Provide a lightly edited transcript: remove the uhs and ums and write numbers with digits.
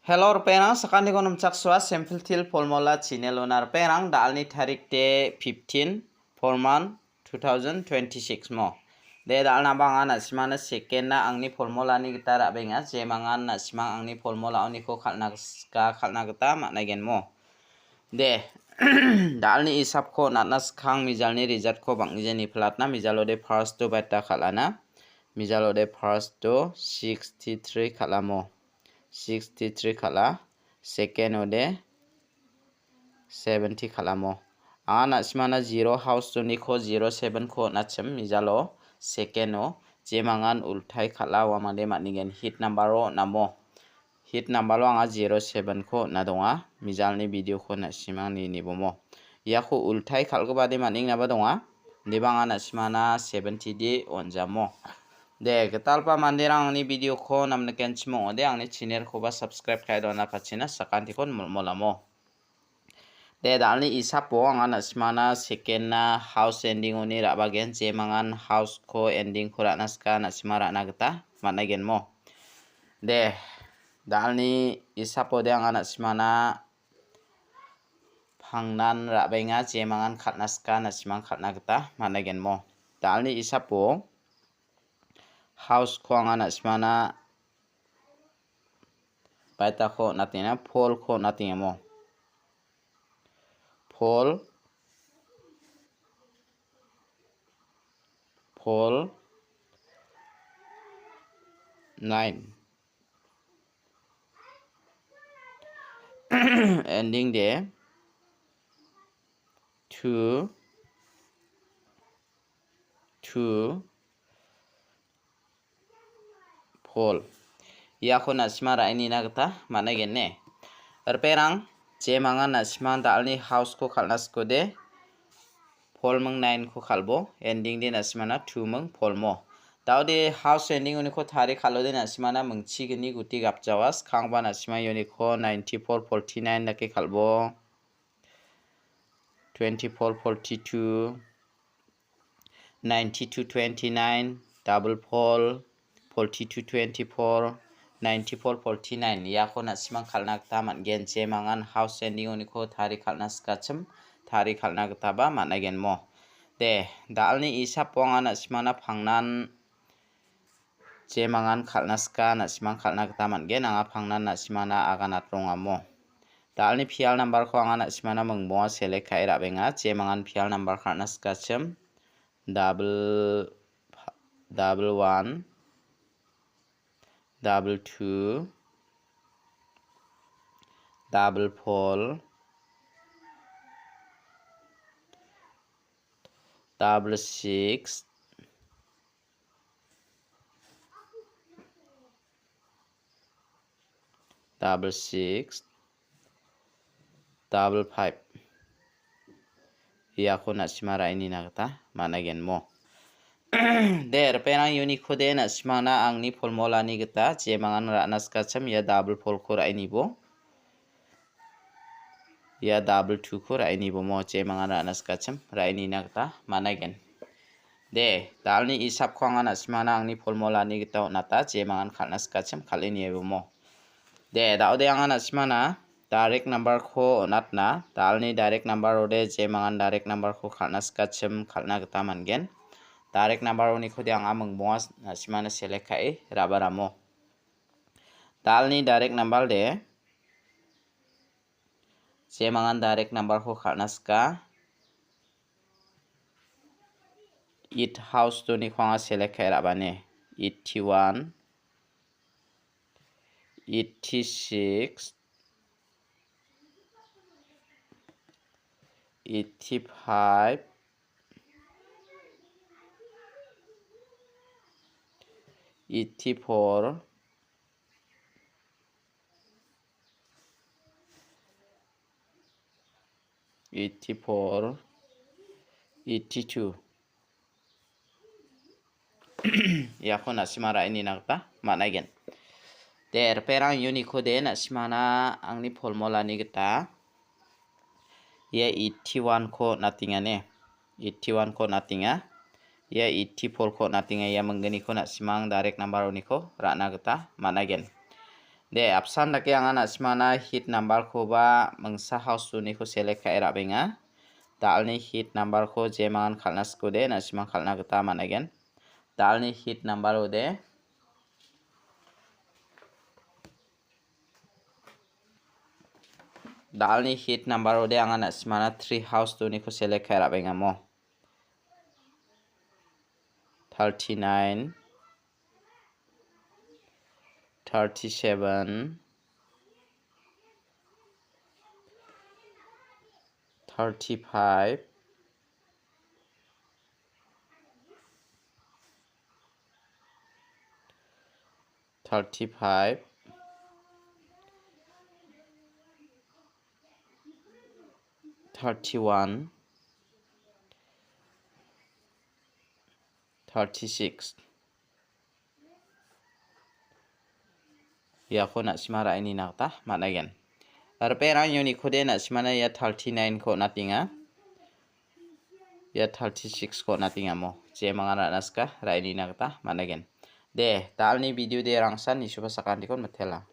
Hello perang sakani ko namchak swa sample til formula channel onar perang dalni tarik de 15 forman 2026 mo de dalna banga na simana second na angni formula ni kita rabenga je mangan na simang angni formula oni ko khalna gata managen mo de dalni isap ko natnas khang mijalni result ko bangjeni flatna mijalo de first to beta khalana mijalo de first to 63 khalamo 63 khala second ode 70 khalamo ana simana 0 house to ni ko 07 ko nacham mijalo second o jemangan ulthai khala wamade manigen hit number o namo hit number anga 07 ko nadonga mijalni video ko na simangni nibomo yako ulthai khalgobade maning naba donga debanga na simana 70 di onjamo de getalpa mandirang ni video ko namne kenchmo ode angni channel ko ba subscribe khai dona pachina sakanti kon molamo de dalni isapo anga na simana second na house ending oni rabagen je mangan house ko ending ko ranaska na simara nagata managen mo de dalni isapo de anga na simana phangnan rabenga je mangan khatnaska na simang khatnagata managen mo dalni isapo house ko anga na simana baita ko natina pole ko natinga mo pole 9 ending de 2 pole yako na simara ini nagata managen ne perang je mangan na siman dalni house ko khalnas ko de pole mung 9 ko khalbo ending de na simana 2 mung pole mo tawde house ending oni ko thari khalo de na simana mungchi gni guti gapjawas khangba na sima yoni ko 94 49 nake khalbo 24 42 92 29 double pole 42 24 94 49 yako na simang khalna gata mangen je mangan house ending oni ko thari khalna skacham thari khalna gata ba managen mo de dalni isa ponga na simana phangnan je mangan khalna ska na simang khalna gata mangen anga phangnan na simana aganat ronga mo dalni fial number ko anga na simana mungbo select khai rabenga je mangan fial number khalna skacham double 1 double 2 double pole double 6 double 6 double 5 yako na simara ini nagata managen mo der penang unique khode na simana angni formula ni gata je mangan ranas kacham ya double pole ko rai nibo ya double 2 ko rai nibo mo je mangan ranas kacham rai ni nagata managen de dalni isap khanga na simana angni formula ni gata nata je mangan khalnas kacham khalini ebo mo de daude anga na simana direct number ko natna dalni direct number ode je mangan direct number ko khalnas kacham khalna gata mangen direct number oni khodi anga mungbo na simana select khai rabaramo dalni direct number de je mangan direct number ko khalnaska it house to ni khanga select khai rabane 81 86 85 84 82 yako na simara ini nagta managen der perang unique de na simana angni formula ni gata ye 81 ko natinga ne 81 ko natinga ya 84 ko natinga ya menggeni ko na simang direct number oni ko rana gata managen De option da ke angan asmana hit number ko ba mangsa house tu ni ko select kai ra benga. Dalni hit number ko je mangan khalna skude na simang khalna gata managen. Dalni hit number ode Dalni hit number ode angan asmana 3 house tu ni ko select kai ra benga mo. 39 37 35 35 31 36 ya ko na simara ini nakta managen arpera yoni khode na simana ya 39 ko natinga ya 36 ko natinga mo je mangana naska raini nakta managen de talni video de rangsan ni suba sakan dikon matela